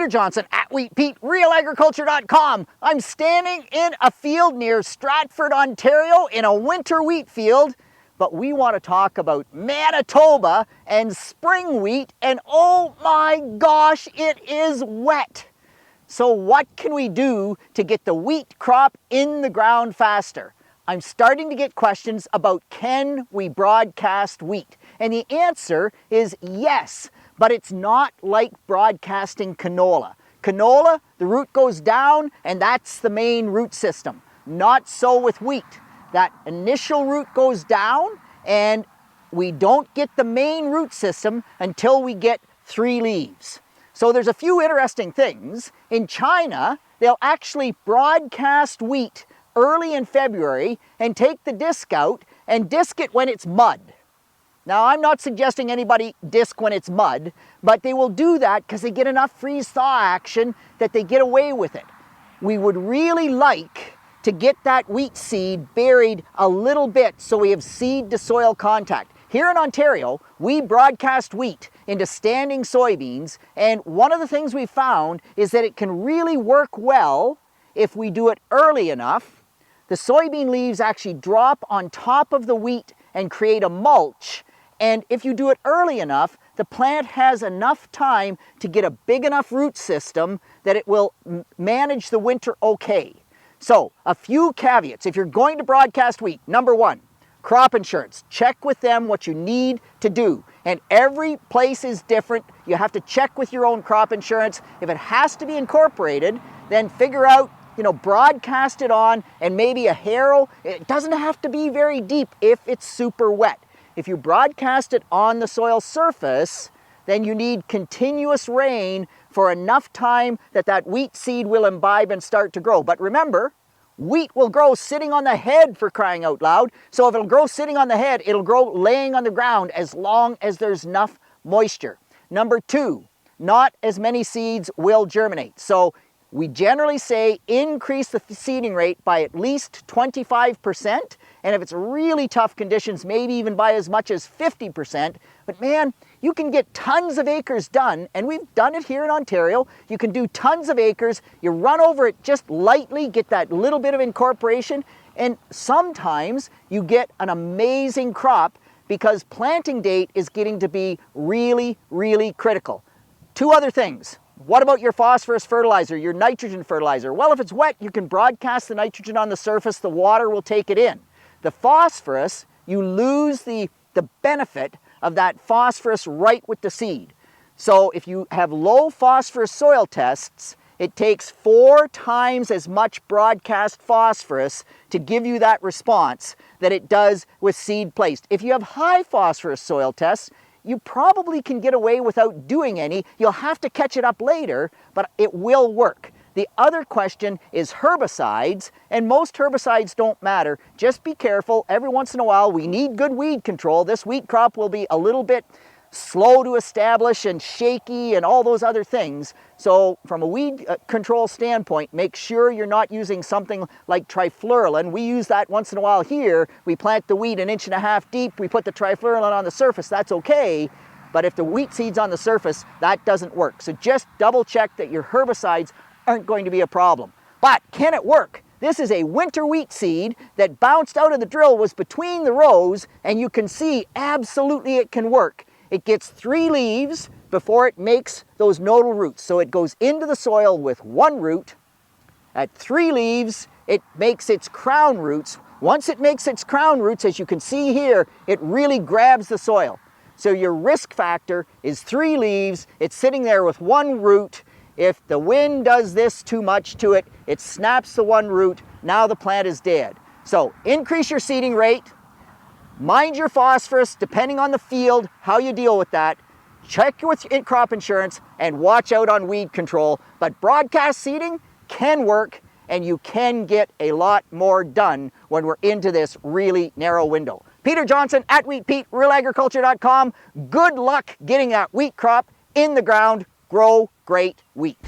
Peter Johnson at Wheat Pete, RealAgriculture.com. I'm standing in a field near Stratford, Ontario in a winter wheat field, but we want to talk about Manitoba and spring wheat, and oh my gosh, it is wet. So what can we do to get the wheat crop in the ground faster? I'm starting to get questions about, can we broadcast wheat? And the answer is yes, but it's not like broadcasting canola. Canola, the root goes down and that's the main root system. Not so with wheat. That initial root goes down and we don't get the main root system until we get 3 leaves. So there's a few interesting things. In China, they'll actually broadcast wheat early in February and take the disc out and disc it when it's mud. Now, I'm not suggesting anybody disc when it's mud, but they will do that because they get enough freeze-thaw action that they get away with it. We would really like to get that wheat seed buried a little bit so we have seed to soil contact. Here in Ontario, we broadcast wheat into standing soybeans, and one of the things we found is that it can really work well if we do it early enough. The soybean leaves actually drop on top of the wheat and create a mulch, and if you do it early enough, the plant has enough time to get a big enough root system that it will manage the winter okay. So, a few caveats. If you're going to broadcast wheat, number 1, crop insurance. Check with them what you need to do. And every place is different. You have to check with your own crop insurance. If it has to be incorporated, then figure out, broadcast it on, and maybe a harrow. It doesn't have to be very deep if it's super wet. If you broadcast it on the soil surface, then you need continuous rain for enough time that wheat seed will imbibe and start to grow. But remember, wheat will grow sitting on the head, for crying out loud. So if it'll grow sitting on the head, it'll grow laying on the ground as long as there's enough moisture. Number 2, not as many seeds will germinate. So we generally say increase the seeding rate by at least 25%, and if it's really tough conditions, maybe even by as much as 50%. But man, you can get tons of acres done, and we've done it here in Ontario. You can do tons of acres, you run over it just lightly, get that little bit of incorporation, and sometimes you get an amazing crop because planting date is getting to be really, really critical. 2 other things. What about your phosphorus fertilizer, your nitrogen fertilizer? Well, if it's wet, you can broadcast the nitrogen on the surface, the water will take it in. The phosphorus, you lose the benefit of that phosphorus right with the seed. So if you have low phosphorus soil tests, it takes 4 times as much broadcast phosphorus to give you that response that it does with seed placed. If you have high phosphorus soil tests, you probably can get away without doing any. You'll have to catch it up later, but it will work. The other question is herbicides, and most herbicides don't matter. Just be careful. Every once in a while, we need good weed control. This wheat crop will be a little bit slow to establish and shaky and all those other things. So from a weed control standpoint, make sure you're not using something like trifluralin. We use that once in a while here. We plant the wheat 1.5 inches deep. We put the trifluralin on the surface. That's okay. But if the wheat seed's on the surface, that doesn't work. So just double check that your herbicides aren't going to be a problem. But can it work? This is a winter wheat seed that bounced out of the drill, was between the rows, and you can see absolutely it can work. It gets 3 leaves before it makes those nodal roots. So it goes into the soil with 1 root. At 3 leaves, it makes its crown roots. Once it makes its crown roots, as you can see here, it really grabs the soil. So your risk factor is 3 leaves. It's sitting there with 1 root. If the wind does this too much to it, it snaps the 1 root. Now the plant is dead. So increase your seeding rate. Mind your phosphorus, depending on the field, how you deal with that. Check with crop insurance and watch out on weed control. But broadcast seeding can work, and you can get a lot more done when we're into this really narrow window. Peter Johnson at Wheat Pete, RealAgriculture.com. Good luck getting that wheat crop in the ground. Grow great wheat.